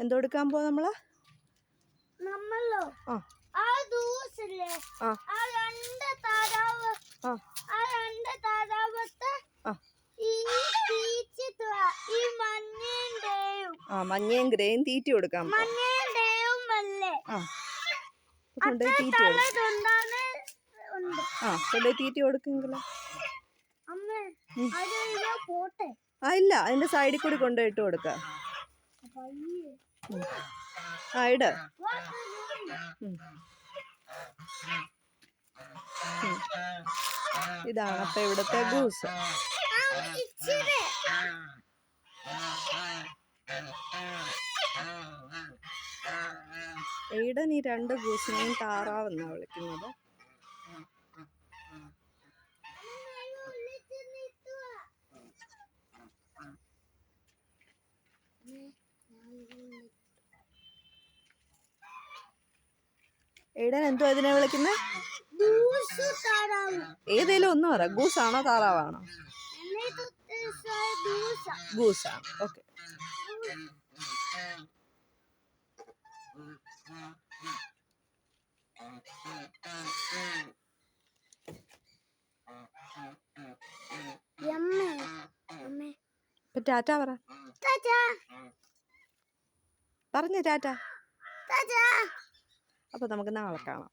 എന്തോ എടുക്കാൻ പോവാ നമ്മള്? മഞ്ഞയും ഗ്രേയും തീറ്റി കൊടുക്കാം. കൊണ്ടുപോയി തീറ്റി കൊടുക്കെങ്കിലോ? ഇല്ല, അതിന്റെ സൈഡിൽ കൂടി കൊണ്ടുപോയിട്ട് കൊടുക്ക. ഇട്. ഇതാണ് അപ്പൊ ഇവിടുത്തെ ഗൂസ്. ഈടൻ ഈ 2 ഗൂസിനെയും താറാവെന്നാ വിളിക്കുന്നത്. ഈടൻ എന്തോ ഇതിനെ വിളിക്കുന്നത്? ഏതേലും ഒന്ന് പറ. ഗൂസാണോ താറാവാണോ? ഗൂസാണ്. ഓക്കെ. ടാറ്റ പറ. പറഞ്ഞു ടാറ്റ. അപ്പൊ നമുക്ക് നാളെ കാണാം.